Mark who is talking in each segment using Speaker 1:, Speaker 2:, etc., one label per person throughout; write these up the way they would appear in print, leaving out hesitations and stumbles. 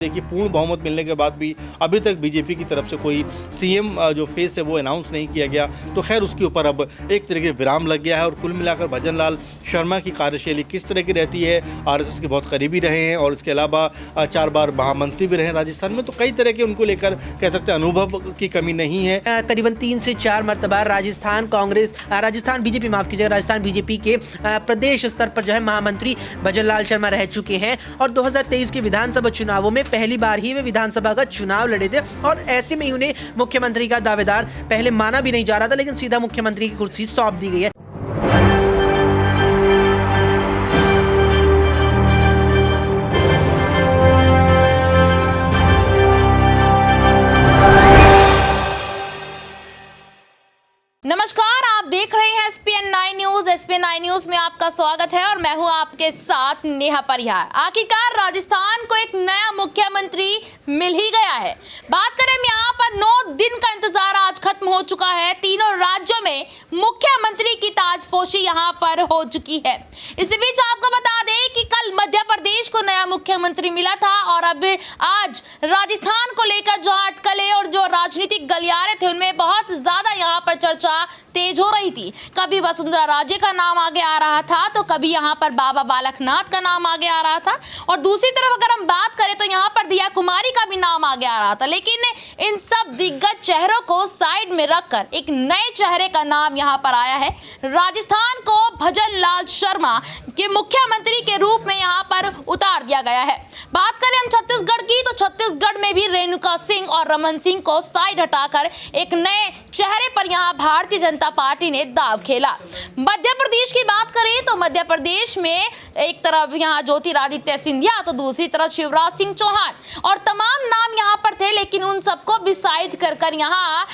Speaker 1: देखिए, पूर्ण बहुमत मिलने के बाद भी अभी तक बीजेपी की तरफ से कोई सीएम जो फेस है वो अनाउंस नहीं किया गया। तो खैर उसके ऊपर अब एक तरह के विराम लग गया है और कुल मिलाकर भजन लाल शर्मा की कार्यशैली किस तरह की रहती है, आरएसएस के बहुत करीबी रहे हैं और इसके अलावा 4 बार महामंत्री भी रहे हैं राजस्थान में, तो कई तरह के उनको लेकर कह सकते हैं अनुभव की कमी नहीं है।
Speaker 2: करीबन 3 से 4 मरतबा राजस्थान बीजेपी माफ कीजिएगा राजस्थान बीजेपी के प्रदेश स्तर पर जो है महामंत्री भजन लाल शर्मा रह चुके हैं और 2023 के विधानसभा चुनावों में पहली बार ही वे विधानसभा का चुनाव लड़े थे और ऐसे में उन्हें मुख्यमंत्री का दावेदार पहले माना भी नहीं जा रहा था, लेकिन सीधा मुख्यमंत्री की कुर्सी सौंप दी गई है।
Speaker 3: नमस्कार, आप देख रहे हैं SPN9 न्यूज। SPN9 न्यूज में आपका स्वागत है और मैं हूं आपके साथ नेहा परिहार। आखिरकार राजस्थान को एक नया मुख्यमंत्री मिल ही गया है। बात करें यहाँ पर 9 दिन का इंतजार आज खत्म हो चुका है। तीनों राज्यों में मुख्यमंत्री की ताजपोशी यहाँ पर हो चुकी है। इसी बीच आपको बता दें कि कल मध्य प्रदेश को नया मुख्यमंत्री मिला था और अब आज राजस्थान को लेकर जो अटकलें और जो राजनीतिक गलियारे थे उनमें बहुत ज्यादा यहाँ पर चर्चा तेज हो रही थी। कभी वसुंधरा राजे का नाम आगे आ रहा था तो कभी यहाँ पर बाबा बालकनाथ का नाम आगे आ रहा था और दूसरी तरफ अगर हम बात करें तो यहाँ पर दिया कुमारी का भी नाम आगे आ रहा था। लेकिन इन सब दिग्गज चेहरों को साइड में रखकर एक नए चेहरे का नाम यहाँ पर आया है। राजस्थान को भजन लाल शर्मा के मुख्यमंत्री के रूप में यहाँ पर उतार दिया गया है। बात करें हम छत्तीसगढ़ की तो छत्तीसगढ़ में भी रेणुका सिंह और रमन सिंह को साइड हटाकर एक नए चेहरे पर यहाँ भारतीय जनता पार्टी ने दाव खेला। मध्य प्रदेश की बात करें तो मध्य प्रदेश में एक तरफ यहाँ ज्योतिरादित्य सिंधिया तो दूसरी तरफ शिवराज सिंह चौहान और तमाम नाम यहाँ पर थे, लेकिन उन सबको भी साइड कर यहाँ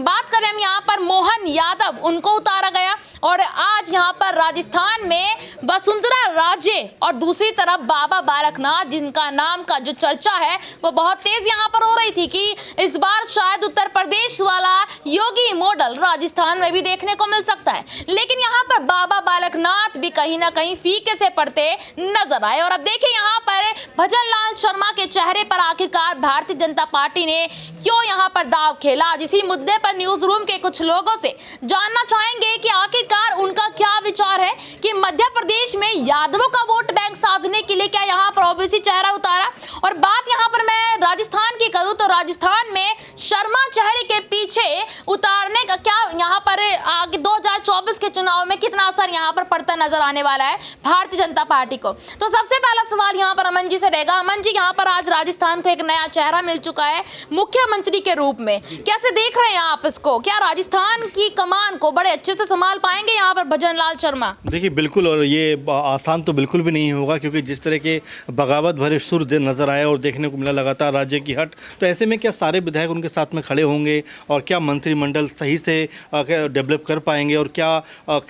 Speaker 3: बात करें हम यहाँ पर मोहन यादव उनको उतारा गया और आज यहाँ पर राजस्थान में वसुंधरा राजे और दूसरी तरफ बाबा बालकनाथ जिनका नाम का जो चर्चा है वो बहुत तेज यहाँ पर हो रही थी कि इस बार शायद उत्तर प्रदेश वाला योगी मॉडल राजस्थान में भी देखने को मिल सकता है। लेकिन यहाँ पर बाबा बालकनाथ भी कहीं ना कहीं फीके से पड़ते नजर आए और अब देखिए यहाँ पर भजन लाल शर्मा के चेहरे पर आखिरकार भारतीय जनता पार्टी ने क्यों यहाँ पर दाव खेला। आज इसी मुद्दे पर न्यूज रूम के कुछ लोगों से जानना चाहेंगे कि आखिरकार उनका क्या विचार है कि मध्य प्रदेश में यादवों का वोट बैंक साधने के लिए क्या यहाँ पर ओबीसी चेहरा उतारा। और बात यहाँ पर मैं राजस्थान की करूं तो राजस्थान में शर्मा चेहरे के पीछे उतारने का क्या यहाँ पर आगे 2024 के चुनाव में कितना असर यहाँ पर पड़ता नजर आने वाला है भारतीय जनता पार्टी को। तो सबसे पहला सवाल यहाँ पर अमन जी से रहेगा। अमन जी, यहाँ पर आज राजस्थान को एक नया चेहरा मिल चुका है मुख्यमंत्री के रूप में, कैसे देख रहे हैं आप इसको? क्या राजस्थान की कमान को बड़े अच्छे से संभाल पाएंगे यहाँ पर भजन लाल शर्मा?
Speaker 1: देखिए बिल्कुल, और ये आसान तो बिल्कुल भी नहीं होगा क्योंकि जिस तरह के बगावत भरे सुर नजर आए और देखने को मिला लगातार राज्य की हट, तो ऐसे में क्या सारे विधायक उनके साथ में खड़े होंगे और क्या मंत्रिमंडल सही से डेवलप कर पाएंगे और क्या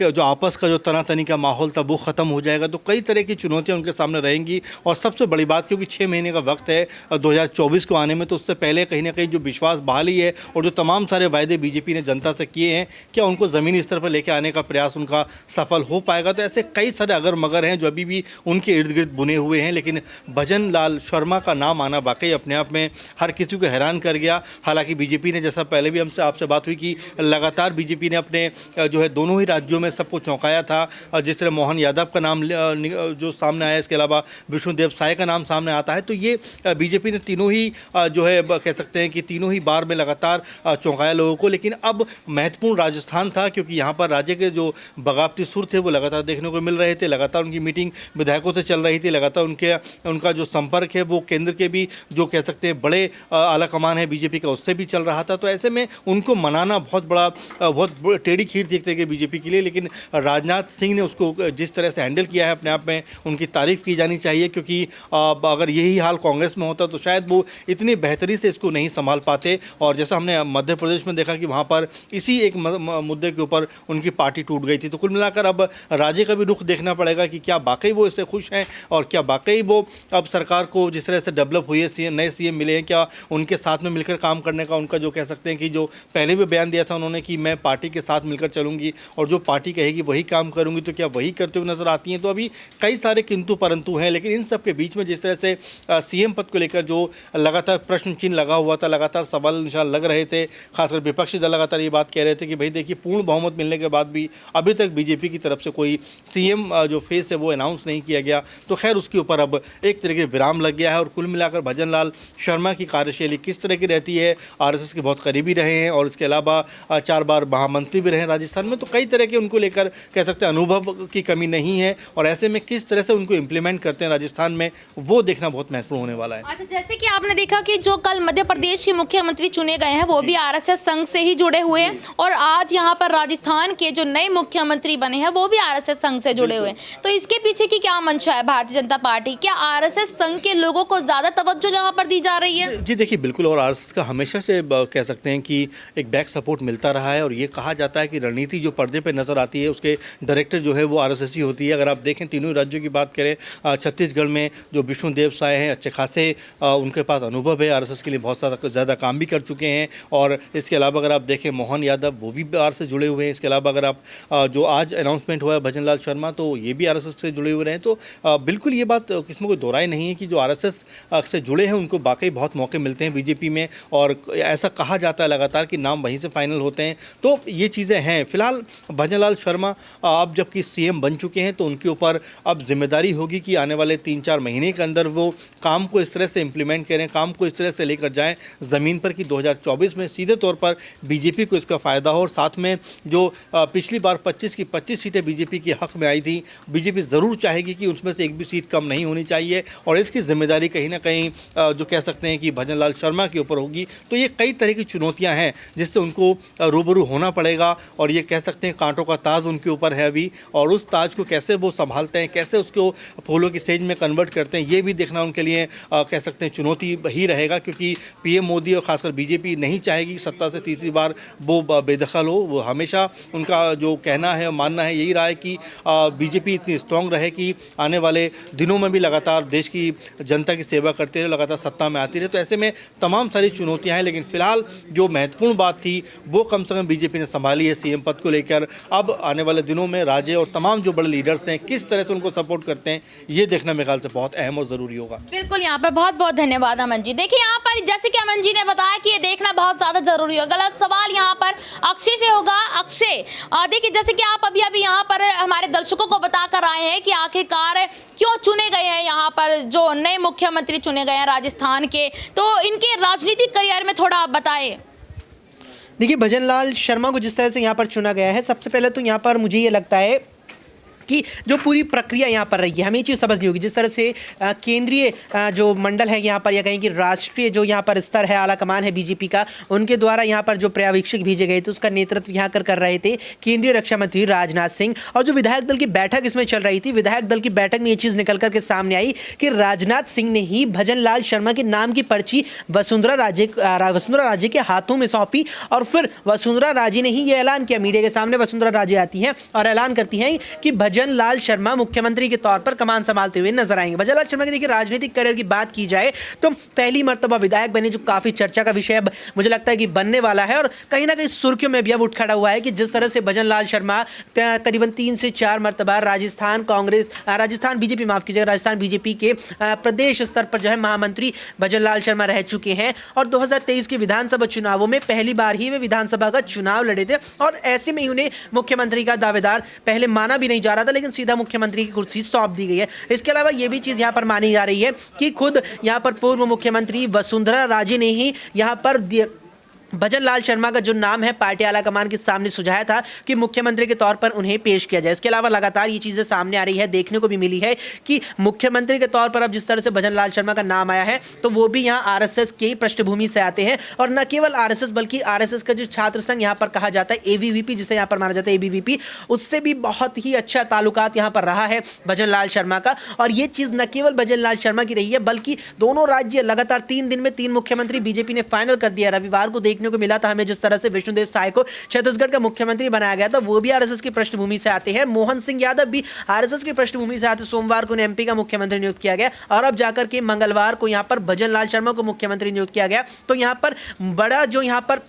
Speaker 1: जो आपस का जो तनातनी का माहौल था वो ख़त्म हो जाएगा। तो कई तरह की चुनौतियां उनके सामने रहेंगी और सबसे बड़ी बात क्योंकि 6 महीने का वक्त है 2024 को आने में, तो उससे पहले कहीं ना कहीं जो विश्वास बहाली है और जो तमाम सारे वायदे बीजेपी ने जनता से किए हैं क्या उनको ज़मीनी स्तर पर लेकर आने का प्रयास उनका सफल हो पाएगा। तो ऐसे कई सारे अगर मगर हैं जो अभी भी उनके इर्द गिर्द बुने हुए हैं, लेकिन भजन लाल शर्मा का नाम आना वाकई अपने आप में हर किसी को हैरान कर गया। हालांकि बीजेपी ने, जैसा पहले भी हमसे आपसे बात हुई कि लगातार बीजेपी ने अपने जो है दोनों ही राज्यों में सबको चौंकाया था। जिस तरह मोहन यादव का नाम जो सामने आया, इसके अलावा विष्णुदेव साय का नाम सामने आता है, तो ये बीजेपी ने तीनों ही जो है कह सकते हैं कि तीनों ही बार में लगातार चौंकाया लोगों को। लेकिन अब महत्वपूर्ण राजस्थान था क्योंकि यहाँ पर राज्य के जो बगावती सुर थे वो लगातार देखने को मिल रहे थे, लगातार उनकी मीटिंग विधायकों से चल रही थी, लगातार उनका जो संपर्क है वो केंद्र के भी जो कह सकते हैं बड़े आला कमान है बीजेपी का उससे भी चल रहा था। तो ऐसे में उनको मनाना बहुत टेढ़ी खीर थी एक तरह की बीजेपी के लिए। लेकिन राजनाथ सिंह ने उसको जिस तरह से हैंडल किया है अपने आप में उनकी तारीफ़ की जानी चाहिए क्योंकि अगर यही हाल कांग्रेस में होता तो शायद वो इतनी बेहतरी से इसको नहीं संभाल पाते। और जैसा हमने मध्य प्रदेश में देखा कि वहाँ पर इसी एक मुद्दे के ऊपर उनकी पार्टी टूट गई थी। तो कुल मिलाकर अब राज्य का भी रुख देखना पड़ेगा कि क्या वाकई वो इससे खुश हैं और क्या वाकई वो अब सरकार को जिस तरह से डेवलप हुई है, नए सीएम मिले हैं, क्या उनके साथ में मिलकर काम करने का उनका जो कह सकते हैं कि जो पहले भी बयान दिया था उन्होंने कि मैं पार्टी के साथ मिलकर चलूंगी और जो पार्टी कहेगी वही काम करूंगी, तो क्या वही करते हुए नजर आती हैं। तो अभी कई सारे किंतु परंतु हैं, लेकिन इन सब के बीच में जिस तरह से सीएम पद को लेकर जो लगातार प्रश्न चिन्ह लगा हुआ था, लगातार सवाल निशान लग रहे थे, खासकर विपक्षी दल लगातार ये बात कह रहे थे कि भाई देखिए पूर्ण बहुमत मिलने के बाद भी अभी तक बीजेपी की तरफ से कोई सीएम जो फेस है वो अनाउंस नहीं किया गया। तो खैर उसके ऊपर अब एक तरह के विराम लग गया है और कुल मिलाकर भजन लाल शर्मा की कार्यशैली किस तरह की रहती है, आरएसएस के बहुत करीबी रहे हैं और इसके अलावा 4 बार महामंत्री भी रहे राजस्थान में, तो कई तरह के उनको लेकर कह सकते हैं अनुभव की कमी नहीं है और ऐसे में किस तरह से उनको इम्प्लीमेंट करते हैं राजस्थान में वो देखना बहुत महत्वपूर्ण होने वाला है।
Speaker 3: अच्छा, जैसे कि आपने देखा कि जो कल मध्य प्रदेश के मुख्यमंत्री चुने गए हैं वो भी आरएसएस संघ से ही जुड़े हुए हैं और आज यहाँ पर राजस्थान के जो नए मुख्यमंत्री बने हैं वो भी आरएसएस संघ से जुड़े हुए हैं। तो इसके पीछे की क्या मंशा है भारतीय जनता पार्टी? क्या आरएसएस संघ के लोगों को ज्यादा तवज्जो यहाँ पर दी जा रही है?
Speaker 1: जी देखिए बिल्कुल, और आरएसएस का हमेशा से कह सकते हैं कि एक बैक सपोर्ट मिलता रहा है और ये कहा जाता है कि रणनीति जो पर्दे पे नज़र आती है उसके डायरेक्टर जो है वो आरएसएस ही होती है। अगर आप देखें तीनों राज्यों की बात करें, छत्तीसगढ़ में जो विष्णुदेव साय हैं अच्छे खासे उनके पास अनुभव है, आरएसएस के लिए बहुत ज़्यादा काम भी कर चुके हैं। और इसके अलावा अगर आप देखें मोहन यादव वो भी आरएसएस जुड़े हुए हैं। इसके अलावा अगर आप जो आज अनाउंसमेंट हुआ है भजन लाल शर्मा तो ये भी आरएसएस से जुड़े हुए रहे हैं। तो बिल्कुल ये बात इसमें कोई दोहराई नहीं है कि जो आरएसएस से जुड़े हैं उनको वाकई बहुत मौके मिलते हैं बीजेपी में और ऐसा कहा जाता है लगातार कि नाम वहीं से फाइनल होते हैं। तो ये चीज़ें हैं। फिलहाल भजन लाल शर्मा अब जबकि सीएम बन चुके हैं तो उनके ऊपर अब जिम्मेदारी होगी कि आने वाले 3-4 महीने के अंदर वो काम को इस तरह से इम्प्लीमेंट करें, काम को इस तरह से लेकर जाएं ज़मीन पर कि 2024 में सीधे तौर पर बीजेपी को इसका फ़ायदा हो। और साथ में जो पिछली बार 25 की 25 सीटें बीजेपी के हक में आई थी, बीजेपी ज़रूर चाहेगी कि उसमें से एक भी सीट कम नहीं होनी चाहिए और इसकी जिम्मेदारी कहीं ना कहीं जो कह सकते हैं कि भजन लाल शर्मा के ऊपर होगी। तो ये कई तरह की चुनौतियाँ हैं जिससे उनको रूबरू होना पड़ेगा और ये कह सकते हैं कांटों का ताज उनके ऊपर है अभी और उस ताज को कैसे वो संभालते हैं, कैसे उसको फूलों की सेज में कन्वर्ट करते हैं, ये भी देखना उनके लिए कह सकते हैं चुनौती ही रहेगा। क्योंकि पीएम मोदी और खासकर बीजेपी नहीं चाहेगी सत्ता से तीसरी बार वो बेदखल हो। वो हमेशा उनका जो कहना है मानना है यही रहा है कि बीजेपी इतनी स्ट्रांग रहे कि आने वाले दिनों में भी लगातार देश की जनता की सेवा करते रहे, लगातार सत्ता में आती रहे। तो ऐसे में तमाम सारी चुनौतियाँ हैं, लेकिन फिलहाल जो महत्वपूर्ण बात थी वो कम से कम बीजेपी ने संभाली है सीएम पद को लेकर। अब आने वाले दिनों में राज्य और तमाम जो बड़े लीडर्स हैं किस तरह से उनको सपोर्ट करते हैं ये देखना मेरे ख्याल से बहुत अहम और ज़रूरी होगा।
Speaker 3: बिल्कुल, यहाँ पर बहुत बहुत धन्यवाद अमन जी। देखिए यहाँ पर जैसे कि अमन जी ने बताया कि ये देखना बहुत ज़्यादा जरूरी होगा। गलत सवाल यहाँ पर अक्षय से होगा। अक्षय, देखिए जैसे कि आप अभी अभी यहाँ पर हमारे दर्शकों को बताकर आए हैं कि आखिरकार क्यों चुने गए हैं यहाँ पर जो नए मुख्यमंत्री चुने गए हैं राजस्थान के, तो इनके राजनीतिक करियर में थोड़ा आप बताएं।
Speaker 2: देखिए भजन लाल शर्मा को जिस तरह से यहाँ पर चुना गया है, सबसे पहले तो यहाँ पर मुझे ये लगता है कि जो पूरी प्रक्रिया यहाँ पर रही है हमें ये चीज़ समझनी होगी। जिस तरह से केंद्रीय जो मंडल है यहाँ पर या कहें कि राष्ट्रीय जो यहाँ पर स्तर है, आला कमान है बीजेपी का, उनके द्वारा यहाँ पर जो पर्यवेक्षक भेजे गए थे उसका नेतृत्व यहाँ कर रहे थे केंद्रीय रक्षा मंत्री राजनाथ सिंह। और जो विधायक दल की बैठक इसमें चल रही थी, विधायक दल की बैठक में ये चीज़ निकल करके सामने आई कि राजनाथ सिंह ने ही भजन लाल शर्मा के नाम की पर्ची वसुंधरा राजे के हाथों में सौंपी और फिर वसुंधरा राजे ने ही ये ऐलान किया मीडिया के सामने। वसुंधरा राजे आती हैं और ऐलान करती हैं कि भजन लाल शर्मा मुख्यमंत्री के तौर पर कमान संभालते हुए नजर आएंगे। भजन लाल शर्मा के देखिए राजनीतिक करियर की बात की जाए तो पहली मर्तबा विधायक बने, जो काफी चर्चा का विषय अब मुझे लगता है कि बनने वाला है और कहीं ना कहीं सुर्खियों में भी अब उठ खड़ा हुआ है कि जिस तरह से भजन लाल शर्मा करीबन 3 से 4 मर्तबा राजस्थान बीजेपी के प्रदेश स्तर पर जो है महामंत्री भजन लाल शर्मा रह चुके हैं और 2023 के विधानसभा चुनावों में पहली बार ही वे विधानसभा का चुनाव लड़े थे और ऐसे में उन्हें मुख्यमंत्री का दावेदार पहले माना भी नहीं जा रहा था, लेकिन सीधा मुख्यमंत्री की कुर्सी सौंप दी गई है। इसके अलावा यह भी चीज यहां पर मानी जा रही है कि खुद यहां पर पूर्व मुख्यमंत्री वसुंधरा राजे ने ही यहां पर भजन लाल शर्मा का जो नाम है पार्टी आला कमान के सामने सुझाया था कि मुख्यमंत्री के तौर पर उन्हें पेश किया जाए। इसके अलावा लगातार ये चीज़ें सामने आ रही है, देखने को भी मिली है कि मुख्यमंत्री के तौर पर अब जिस तरह से भजन लाल शर्मा का नाम आया है तो वो भी यहाँ आरएसएस की पृष्ठभूमि से आते हैं और न केवल आरएसएस बल्कि आरएसएस का जो छात्र संघ यहाँ पर कहा जाता है एबीवीपी, जिसे यहाँ पर माना जाता है एबीवीपी, उससे भी बहुत ही अच्छा ताल्लुकात यहाँ पर रहा है भजन लाल शर्मा का। और ये चीज़ न केवल भजन लाल शर्मा की रही है बल्कि दोनों राज्य लगातार 3 दिन में 3 मुख्यमंत्री बीजेपी ने फाइनल कर दिया। रविवार को देखने देखने को मिला था हमें, जिस तरह से विष्णुदेव साय को छत्तीसगढ़ का मुख्यमंत्री बनाया गया था, वो भी आरएसएस की पृष्ठभूमि से आते हैं। मोहन सिंह यादव भी आरएसएस की पृष्ठभूमि से आते। सोमवार को एमपी का मुख्यमंत्री नियुक्त किया गया और अब जाकर के मंगलवार को यहाँ पर भजन लाल शर्मा को मुख्यमंत्री नियुक्त किया गया। तो यहाँ पर बड़ा जो यहाँ पर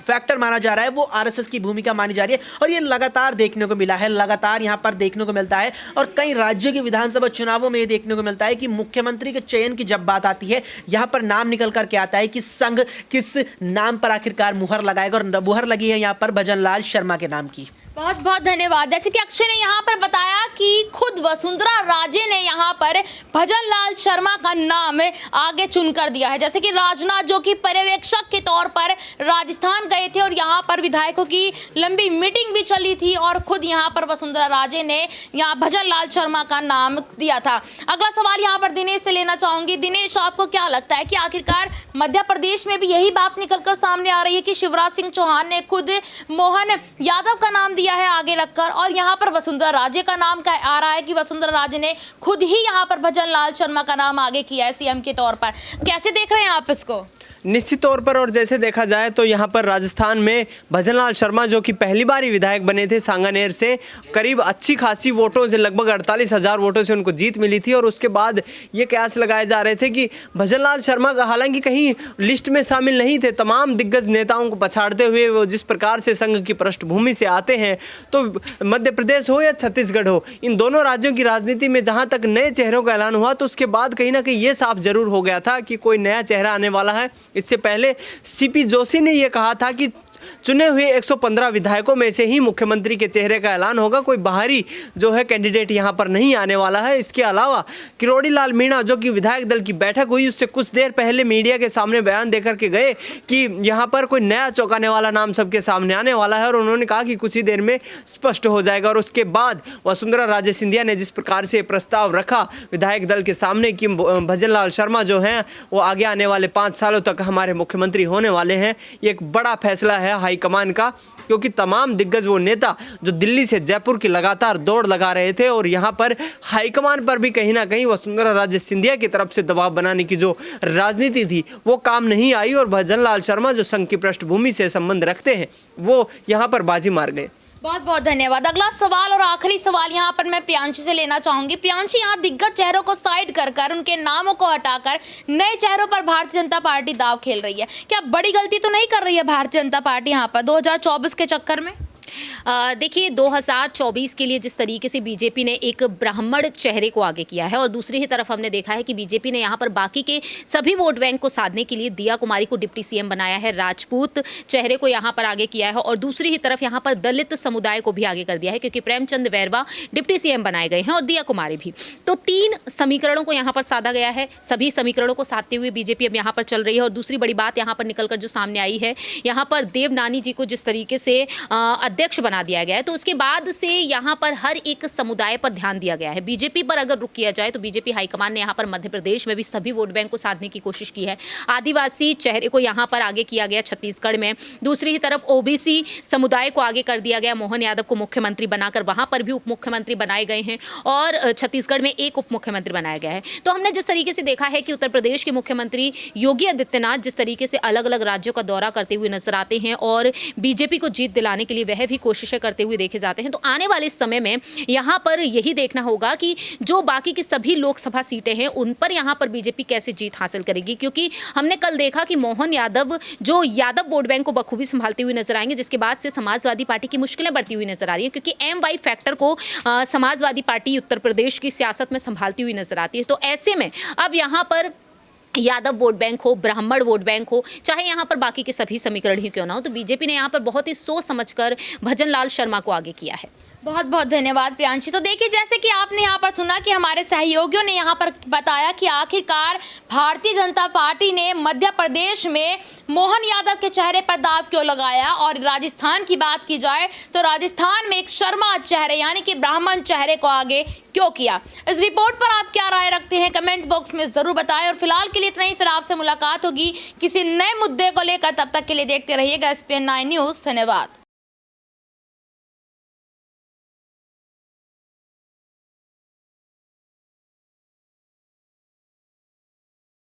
Speaker 2: फैक्टर माना जा रहा है वो आरएसएस की भूमिका मानी जा रही है और ये लगातार देखने को मिला है, लगातार यहाँ पर देखने को मिलता है। और कई राज्यों के विधानसभा चुनावों में ये देखने को मिलता है कि मुख्यमंत्री के चयन की जब बात आती है, यहाँ पर नाम निकल करके आता है कि संघ किस नाम पर आखिरकार मुहर लगाएगा, और मुहर लगी है यहाँ पर भजन लाल शर्मा के नाम की।
Speaker 3: बहुत बहुत धन्यवाद। जैसे कि अक्षय ने यहाँ पर बताया कि खुद वसुंधरा राजे ने यहाँ पर भजन लाल शर्मा का नाम आगे चुनकर दिया है। जैसे कि राजनाथ जो कि पर्यवेक्षक के तौर पर राजस्थान गए थे और यहाँ पर विधायकों की लंबी मीटिंग भी चली थी और खुद यहाँ पर वसुंधरा राजे ने यहाँ भजन लाल शर्मा का नाम दिया था। अगला सवाल यहाँ पर दिनेश से लेना चाहूंगी। दिनेश, आपको क्या लगता है कि आखिरकार मध्य प्रदेश में भी यही बात निकलकर सामने आ रही है कि शिवराज सिंह चौहान ने खुद मोहन यादव का नाम दिया है आगे रखकर, और यहाँ पर वसुंधरा राजे का नाम का आ रहा है कि वसुंधरा राजे ने खुद ही यहाँ पर भजन लाल शर्मा का नाम आगे किया है सीएम के तौर पर। कैसे देख रहे हैं आप इसको?
Speaker 4: निश्चित तौर पर, और जैसे देखा जाए तो यहाँ पर राजस्थान में भजन लाल शर्मा जो कि पहली बार ही विधायक बने थे सांगानेर से, करीब अच्छी खासी वोटों से, लगभग 48,000 वोटों से उनको जीत मिली थी। और उसके बाद ये कयास लगाए जा रहे थे कि भजन लाल शर्मा हालांकि कहीं लिस्ट में शामिल नहीं थे, तमाम दिग्गज नेताओं को पछाड़ते हुए वो जिस प्रकार से संघ की पृष्ठभूमि से आते हैं, तो मध्य प्रदेश हो या छत्तीसगढ़ हो, इन दोनों राज्यों की राजनीति में जहाँ तक नए चेहरों का ऐलान हुआ तो उसके बाद कहीं ना कहीं ये साफ जरूर हो गया था कि कोई नया चेहरा आने वाला है। इससे पहले सीपी जोशी ने यह कहा था कि चुने हुए 115 विधायकों में से ही मुख्यमंत्री के चेहरे का ऐलान होगा, कोई बाहरी जो है कैंडिडेट यहां पर नहीं आने वाला है। इसके अलावा किरोड़ी लाल मीणा जो कि विधायक दल की बैठक हुई उससे कुछ देर पहले मीडिया के सामने बयान देकर के गए कि यहां पर कोई नया चौंकाने वाला नाम सबके सामने आने वाला है, और उन्होंने कहा कि कुछ ही देर में स्पष्ट हो जाएगा। और उसके बाद वसुंधरा राजे सिंधिया ने जिस प्रकार से प्रस्ताव रखा विधायक दल के सामने कि भजन लाल शर्मा जो हैं वो आगे आने वाले 5 सालों तक हमारे मुख्यमंत्री होने वाले हैं, ये एक बड़ा फैसला है हाईकमान का, क्योंकि तमाम दिग्गज वो नेता जो दिल्ली से जयपुर की लगातार दौड़ लगा रहे थे और यहाँ पर हाईकमान पर भी कहीं ना कहीं वसुंधरा राजे सिंधिया की तरफ से दबाव बनाने की जो राजनीति थी वो काम नहीं आई, और भजन लाल शर्मा जो संघ की पृष्ठभूमि से संबंध रखते हैं वो यहाँ पर बाजी मार गए।
Speaker 3: बहुत बहुत धन्यवाद। अगला सवाल और आखिरी सवाल यहाँ पर मैं प्रियांशी से लेना चाहूंगी। प्रियांशी, यहाँ दिग्गज चेहरों को साइड कर उनके नामों को हटाकर नए चेहरों पर भारतीय जनता पार्टी दांव खेल रही है। क्या बड़ी गलती तो नहीं कर रही है भारतीय जनता पार्टी यहाँ पर 2024 के चक्कर में?
Speaker 5: देखिए 2024 के लिए जिस तरीके से बीजेपी ने एक ब्राह्मण चेहरे को आगे किया है और दूसरी ही तरफ हमने देखा है कि बीजेपी ने यहाँ पर बाकी के सभी वोट बैंक को साधने के लिए दिया कुमारी को डिप्टी सीएम बनाया है, राजपूत चेहरे को यहाँ पर आगे किया है और दूसरी ही तरफ यहाँ पर दलित समुदाय को भी आगे कर दिया है क्योंकि प्रेमचंद बैरवा डिप्टी सीएम बनाए गए हैं और दिया कुमारी भी। तो 3 समीकरणों को यहाँ पर साधा गया है। सभी समीकरणों को साधते हुए बीजेपी अब यहाँ पर चल रही है। और दूसरी बड़ी बात यहाँ पर निकलकर जो सामने आई है, यहाँ पर देवनानी जी को जिस तरीके से अध्यक्ष बना दिया गया है तो उसके बाद से यहाँ पर हर एक समुदाय पर ध्यान दिया गया है। बीजेपी पर अगर रुख किया जाए तो बीजेपी हाईकमान ने यहाँ पर मध्य प्रदेश में भी सभी वोट बैंक को साधने की कोशिश की है। आदिवासी चेहरे को यहाँ पर आगे किया गया छत्तीसगढ़ में, दूसरी ही तरफ ओबीसी समुदाय को आगे कर दिया गया, मोहन यादव को मुख्यमंत्री बनाकर वहां पर भी उप मुख्यमंत्री बनाए गए हैं और छत्तीसगढ़ में एक उप मुख्यमंत्री बनाया गया है। तो हमने जिस तरीके से देखा है कि उत्तर प्रदेश के मुख्यमंत्री योगी आदित्यनाथ जिस तरीके से अलग अलग राज्यों का दौरा करते हुए नजर आते हैं और बीजेपी को जीत दिलाने के लिए वह भी कोशिशें करते हुए देखे जाते हैं, तो आने वाले समय में यहाँ पर यही देखना होगा कि जो बाकी की सभी लोकसभा सीटें हैं उन पर यहाँ पर बीजेपी कैसे जीत हासिल करेगी। क्योंकि हमने कल देखा कि मोहन यादव जो यादव वोट बैंक को बखूबी संभालते हुए नजर आएंगे, जिसके बाद से समाजवादी पार्टी की मुश्किलें बढ़ती हुई नजर आ रही है क्योंकि MY फैक्टर को समाजवादी पार्टी उत्तर प्रदेश की सियासत में संभालती हुई नजर आती है। तो ऐसे में अब यहाँ पर यादव वोट बैंक हो, ब्राह्मण वोट बैंक हो, चाहे यहाँ पर बाकी के सभी समीकरण ही क्यों ना हो, तो बीजेपी ने यहाँ पर बहुत ही सोच समझकर भजन लाल शर्मा को आगे किया है।
Speaker 3: बहुत बहुत धन्यवाद प्रियांशी। तो देखिए, जैसे कि आपने यहाँ पर सुना कि हमारे सहयोगियों ने यहाँ पर बताया कि आखिरकार भारतीय जनता पार्टी ने मध्य प्रदेश में मोहन यादव के चेहरे पर दांव क्यों लगाया, और राजस्थान की बात की जाए तो राजस्थान में एक शर्मा चेहरे यानी कि ब्राह्मण चेहरे को आगे क्यों किया। इस रिपोर्ट पर आप क्या राय रखते हैं कमेंट बॉक्स में जरूर बताएं। और फिलहाल के लिए इतना ही, फिर आपसे मुलाकात होगी किसी नए मुद्दे को लेकर। तब तक के लिए देखते रहिएगा SPN9 न्यूज़। धन्यवाद।